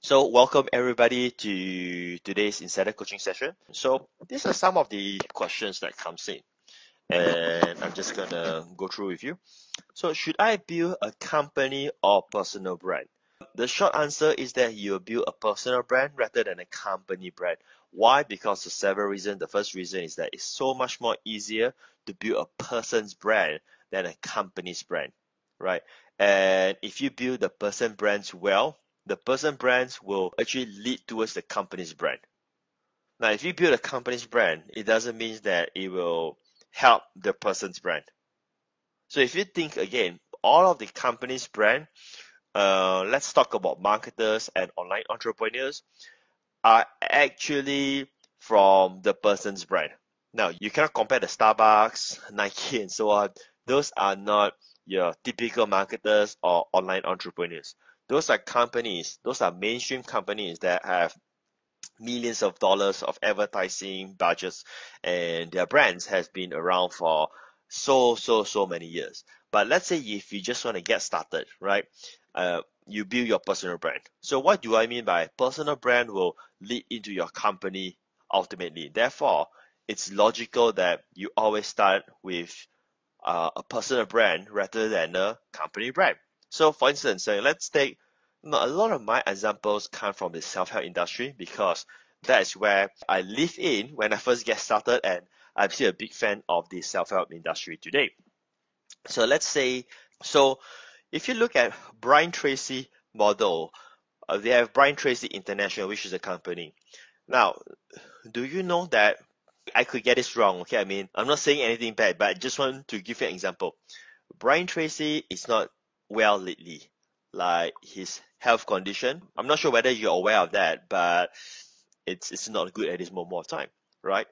So welcome everybody to today's insider coaching session. So these are some of the questions that comes in, and I'm just gonna go through with you. So should I build a company or personal brand? The short answer is that you build a personal brand rather than a company brand. Why? Because of several reasons. The first reason is that it's so much more easier to build a person's brand than a company's brand, right? And if you build the person brands well, the person brands will actually lead towards the company's brand. Now, if you build a company's brand, it doesn't mean that it will help the person's brand. So if you think again, all of the company's brand, let's talk about marketers and online entrepreneurs, are actually from the person's brand. Now, you cannot compare the Starbucks, Nike, and so on. Those are not your typical marketers or online entrepreneurs. Those are companies, those are mainstream companies that have millions of dollars of advertising budgets, and their brands has been around for so many years. But let's say if you just want to get started, right? You build your personal brand. So what do I mean by personal brand will lead into your company ultimately? Therefore, it's logical that you always start with a personal brand rather than a company brand. So for instance, let's take a lot of my examples come from the self-help industry because that is where I live in when I first get started, and I'm still a big fan of the self-help industry today. So let's say, so if you look at Brian Tracy model, they have Brian Tracy International, which is a company. Now, do you know that I could get this wrong? Okay, I mean, I'm not saying anything bad, but I just want to give you an example. Brian Tracy is not well lately, like his health condition. I'm not sure whether you're aware of that, but it's not good at this moment of time, right?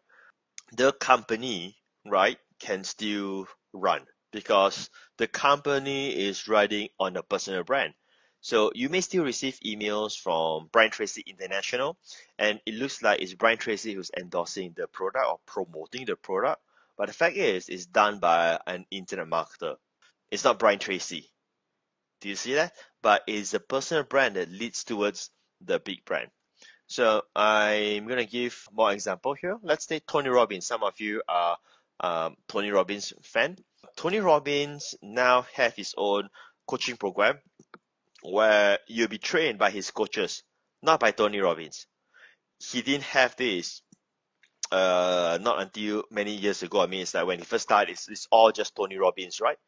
The company, right, can still run because the company is riding on a personal brand. So you may still receive emails from Brian Tracy International, and it looks like it's Brian Tracy who's endorsing the product or promoting the product. But the fact is, it's done by an internet marketer. It's not Brian Tracy. Do you see that? But it's a personal brand that leads towards the big brand. So I'm gonna give more example here. Let's take Tony Robbins. Some of you are Tony Robbins fan. Tony Robbins now have his own coaching program where you'll be trained by his coaches, not by Tony Robbins. He didn't have this not until many years ago. I mean, it's like when he first started, it's all just Tony Robbins, right?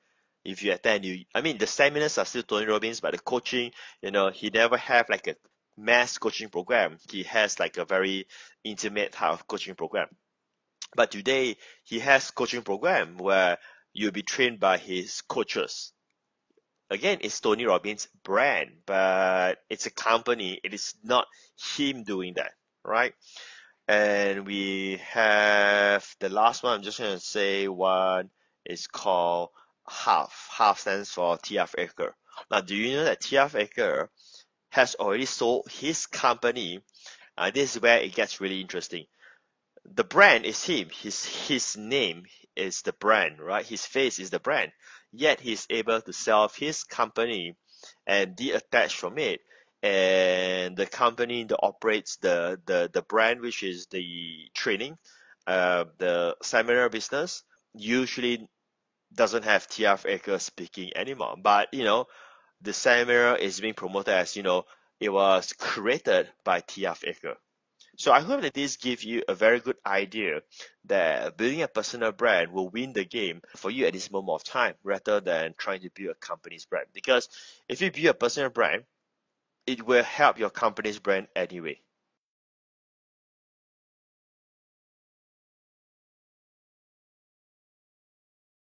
If you attend, I mean, the seminars are still Tony Robbins, but the coaching, he never have like a mass coaching program. He has like a very intimate type of coaching program. But today, he has coaching program where you'll be trained by his coaches. Again, it's Tony Robbins' brand, but it's a company. It is not him doing that, right? And we have the last one. I'm just going to say one is called Half. Half stands for T.F. Eker. Now, do you know that T.F. Eker has already sold his company? This is where it gets really interesting. The brand is him. His name is the brand, right? His face is the brand. Yet he's able to sell his company and detach from it. And the company that operates the brand, which is the training, the seminar business, usually doesn't have T.F. Eker speaking anymore. But the seminar is being promoted as it was created by T.F. Eker. So I hope that this gives you a very good idea that building a personal brand will win the game for you at this moment of time rather than trying to build a company's brand. Because if you build a personal brand, it will help your company's brand anyway.